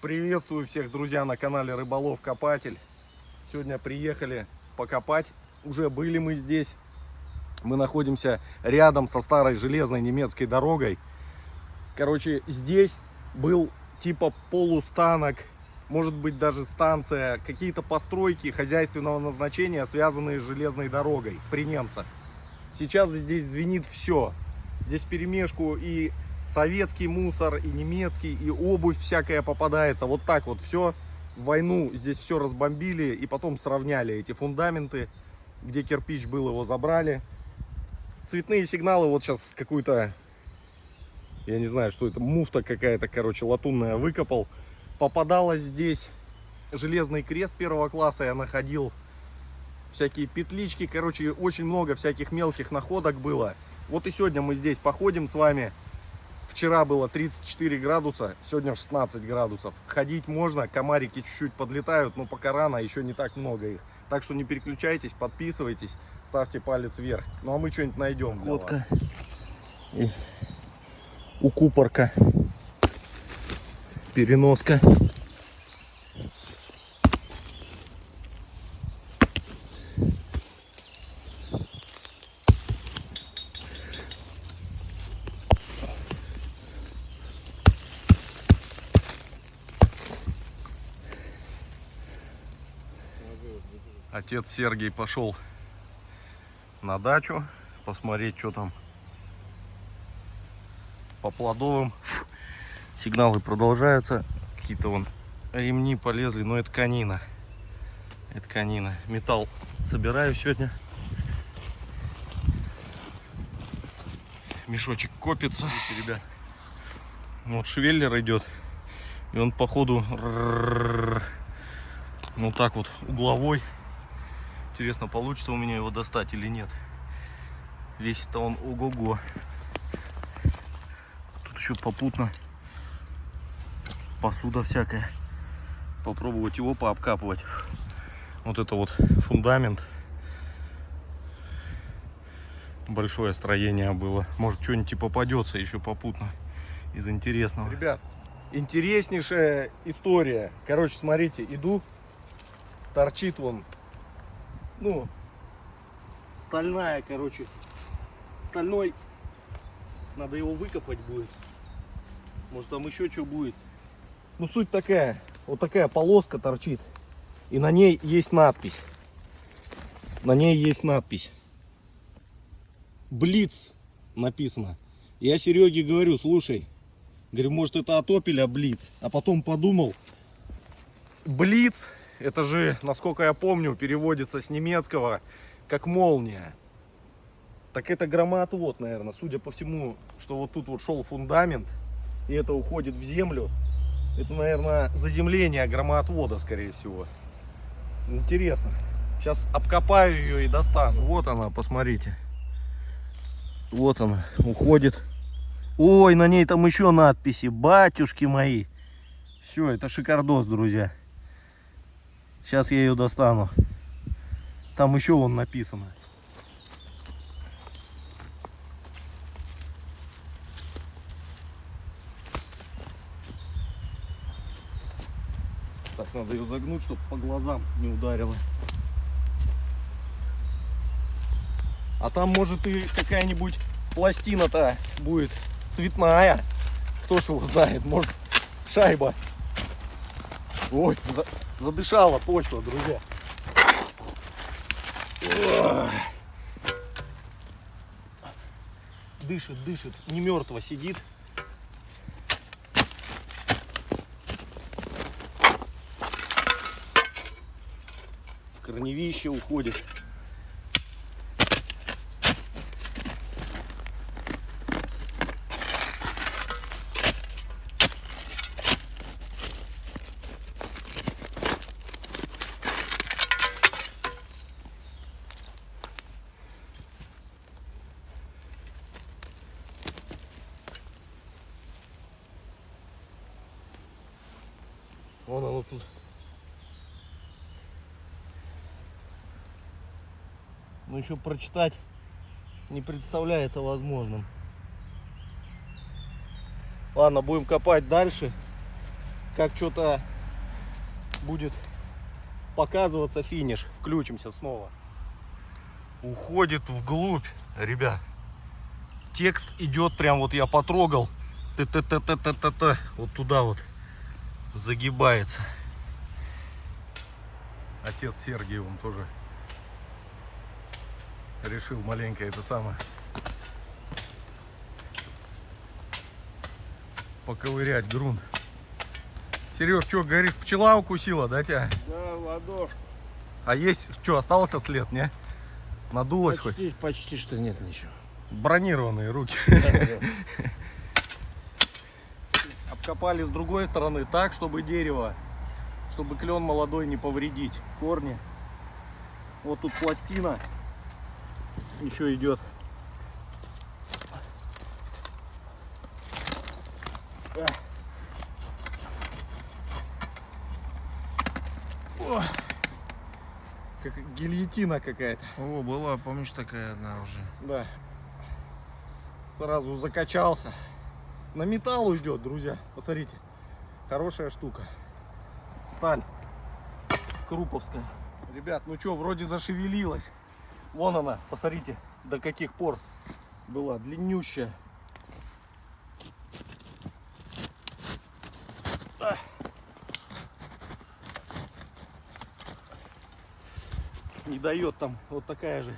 Приветствую всех, друзья, на канале Рыболов Копатель. Сегодня приехали покопать. Уже были мы здесь. Мы находимся рядом со старой железной немецкой дорогой. Короче, здесь был типа полустанок, может быть даже станция, какие-то постройки хозяйственного назначения, связанные с железной дорогой при немцах. Сейчас здесь звенит все. Здесь вперемешку и советский мусор, и немецкий, и обувь всякая попадается. Вот так вот все. В войну здесь все разбомбили и потом сравняли эти фундаменты. Где кирпич был, его забрали. Цветные сигналы, вот сейчас какую-то, я не знаю, что это, муфта какая-то, короче, латунная выкопал. Попадалось здесь железный крест первого класса, я находил. Всякие петлички, короче, очень много всяких мелких находок было. Вот и сегодня мы здесь походим с вами. Вчера было 34 градуса, сегодня 16 градусов. Ходить можно, комарики чуть-чуть подлетают, но пока рано, еще не так много их. Так что не переключайтесь, подписывайтесь, ставьте палец вверх. Ну а мы что-нибудь найдем. Ходка и укупорка, переноска. Отец Сергей пошел на дачу посмотреть, что там по плодовым. Сигналы продолжаются. Какие-то вон ремни полезли, но это конина. Это конина. Металл собираю сегодня. Мешочек копится. Видите, ребят. Вот швеллер идет. И он походу ну так вот угловой. Интересно, получится у меня его достать или нет. Весит-то он ого-го. Тут еще попутно посуда всякая. Попробовать его пообкапывать. Вот это вот фундамент. Большое строение было. Может, что-нибудь и попадется еще попутно из интересного. Ребят, интереснейшая история. Короче, смотрите, иду. Торчит вон. Ну, стальная, короче. Стальной. Надо его выкопать будет. Может, там еще что будет. Ну, суть такая. Вот такая полоска торчит. И на ней есть надпись. На ней есть надпись. Блиц написано. Я Сереге говорю, слушай. Говорю, может, это от опеля Блиц. А потом подумал. Блиц. Это же, насколько я помню, переводится с немецкого как молния. Так это громоотвод, наверное. Судя по всему, что вот тут вот шел фундамент, и это уходит в землю. Это, наверное, заземление громоотвода, скорее всего. Интересно. Сейчас обкопаю ее и достану. Вот она, посмотрите. Вот она, уходит. Ой, на ней там еще надписи. Батюшки мои. Все, это шикардос, друзья. Сейчас я ее достану. Там еще вон написано. Так, надо ее загнуть, чтобы по глазам не ударило. А там может и какая-нибудь пластина-то будет цветная. Кто ж его знает, может шайба. Ой, задышала почва, друзья. Дышит, дышит, не мертво сидит. Корневище уходит. Вон оно тут. Но еще прочитать не представляется возможным. Ладно, будем копать дальше. как что-то будет показываться финиш. Включимся снова. Уходит вглубь, ребят. Текст идет прям, вот я потрогал. Т-т-т-т-т-т-т. Вот туда вот загибается. Отец Сергий, он тоже решил маленько это самое поковырять грунт. Сереж, что, говоришь, пчела укусила, да, тебя? Да, ладошку. А есть, что, остался след, не? Надулась хоть? Почти что нет ничего. Бронированные руки. Да. Обкопали с другой стороны так, чтобы дерево, чтобы клен молодой не повредить. Корни. Вот тут пластина еще идет. О, как гильотина какая-то. О, была, помнишь, такая одна уже. Да. Сразу закачался. На металл уйдет, друзья. Посмотрите. Хорошая штука. Сталь. Круповская. Ребят, ну что, вроде зашевелилась. Вон она, посмотрите, до каких пор была длиннющая. Не дает там вот такая же.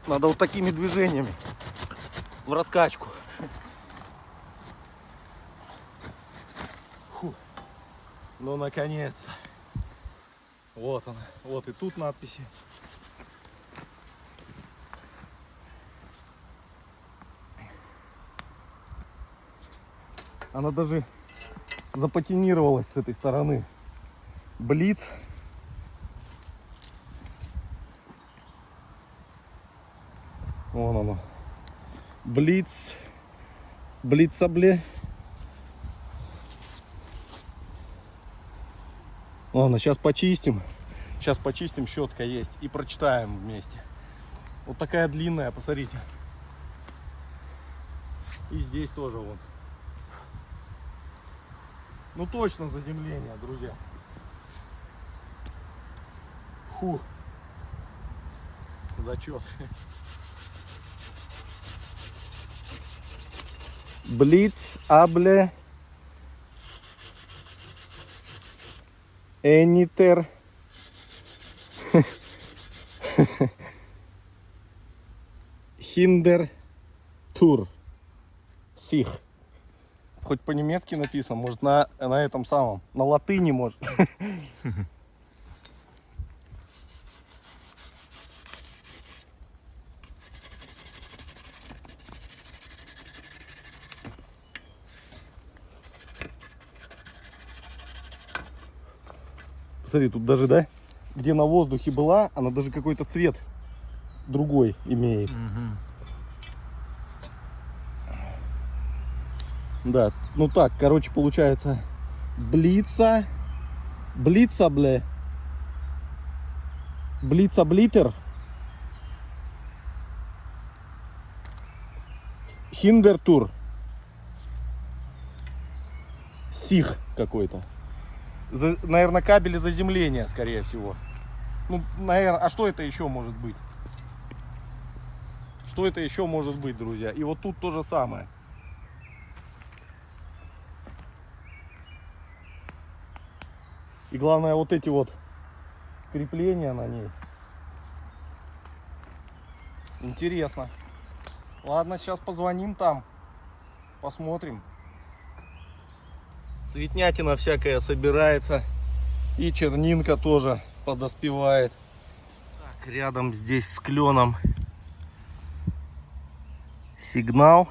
Надо вот такими движениями в раскачку. Фу. Ну, наконец-то. Вот она. Вот и тут надписи. Она даже запатинировалась с этой стороны. Блиц. Вон оно. Блиц. Блицабле. Ладно, сейчас почистим. Сейчас почистим, щетка есть. И прочитаем вместе. Вот такая длинная, посмотрите. И здесь тоже вон. Ну точно задимление, друзья. Фу. Зачет. Блиц, абле, энитер, хиндер, тур, сих. Хоть по-немецки написано, может на этом самом, на латыни может. Посмотри, тут даже, да, где на воздухе была, она даже какой-то цвет другой имеет. Да, ну так, короче, получается блица, блицабле, блицаблитер, хиндертур, сих какой-то. Наверное, кабели заземления, скорее всего. Ну, наверное, а что это еще может быть? Что это еще может быть, друзья? И вот тут то же самое. И главное, вот эти вот крепления на ней. Интересно. Ладно, сейчас позвоним там. Посмотрим. Цветнятина всякая собирается. И чернинка тоже подоспевает. Так, рядом здесь с кленом сигнал.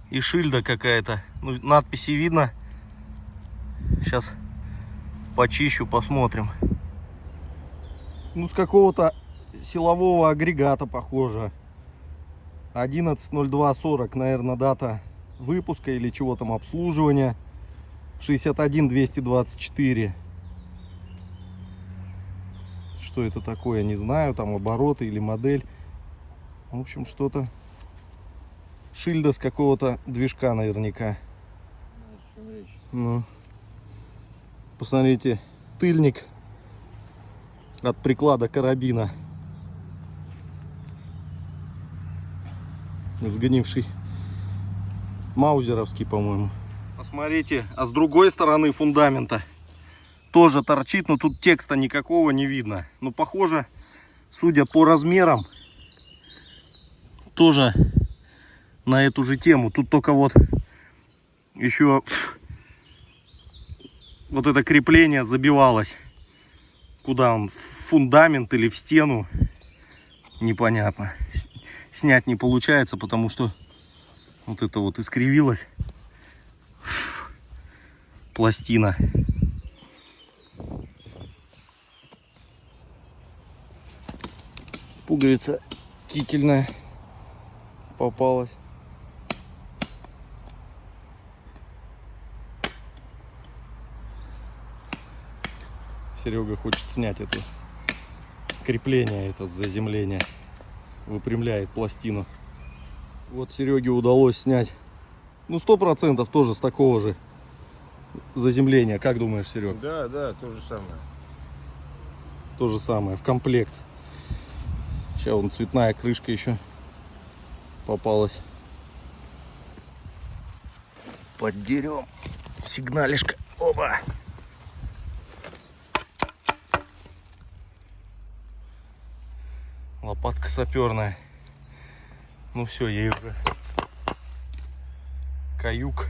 И шильда какая-то. Ну, надписи видно. Сейчас почищу, посмотрим. Ну, с какого-то силового агрегата похоже. 11.02.40, наверное, дата выпуска или чего там, обслуживания. 61.224. Что это такое, не знаю, там обороты или модель. В общем, что-то. Шильда с какого-то движка наверняка. Ну. Посмотрите, тыльник от приклада карабина. Сгнивший. Маузеровский, по-моему. Посмотрите, а с другой стороны фундамента тоже торчит, но тут текста никакого не видно. Но похоже, судя по размерам, тоже на эту же тему. Тут только вот еще вот это крепление забивалось. Куда он? В фундамент или в стену? Непонятно. Снять не получается, потому что вот это вот искривилась пластина. Пуговица кительная попалась. Серега хочет снять это крепление, это заземление. Выпрямляет пластину. Вот Сереге удалось снять, ну, 100% тоже с такого же заземления. Как думаешь, Серег? Да, да, то же самое. То же самое, в комплект. Сейчас вон цветная крышка еще попалась. Под деревом сигналишка. Оба! Лопатка саперная. Ну все, ей уже каюк.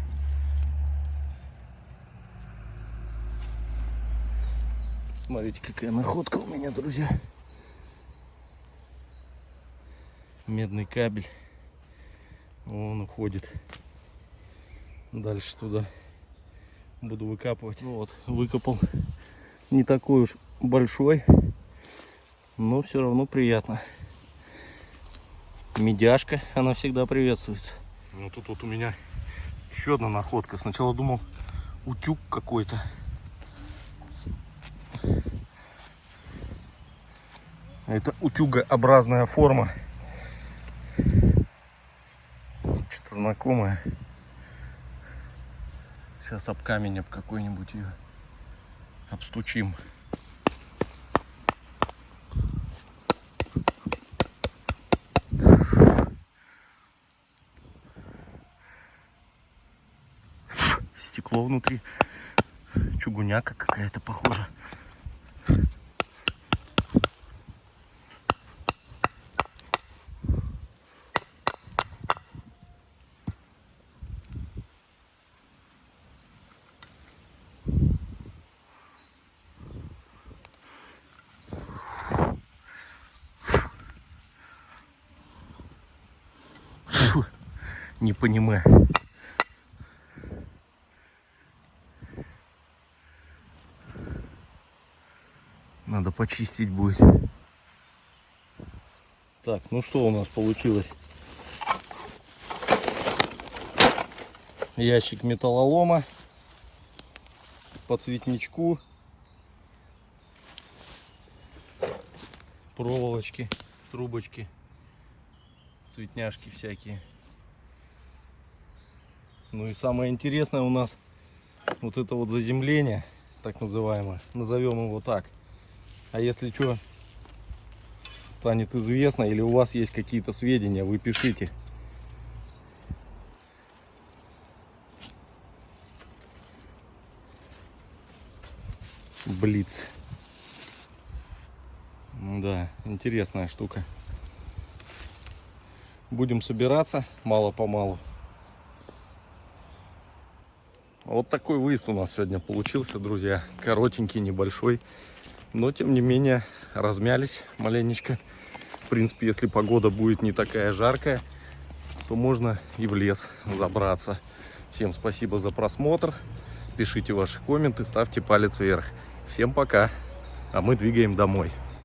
Смотрите, какая находка у меня, друзья. Медный кабель. Он уходит дальше туда. Буду выкапывать. Ну вот, выкопал. Не такой уж большой, но все равно приятно. Медяшка, она всегда приветствуется. Ну тут вот у меня еще одна находка. Сначала думал, утюг какой-то. Это утюгообразная форма. Что-то знакомое. Сейчас об камень, об какой-нибудь ее обстучим. Стекло внутри. Чугуняка какая-то похожа. Фу, не понимаю. Надо почистить будет. Так, ну что у нас получилось? Ящик металлолома по цветничку, проволочки, трубочки, цветняшки всякие. Ну и самое интересное у нас вот это вот заземление, так называемое, назовем его так. А если что станет известно или у вас есть какие-то сведения, вы пишите. Блиц. Да, интересная штука. Будем собираться мало-помалу. Вот такой выезд у нас сегодня получился, друзья. Коротенький, небольшой. Но, тем не менее, размялись маленечко. В принципе, если погода будет не такая жаркая, то можно и в лес забраться. Всем спасибо за просмотр. Пишите ваши комменты, ставьте палец вверх. Всем пока. А мы двигаем домой.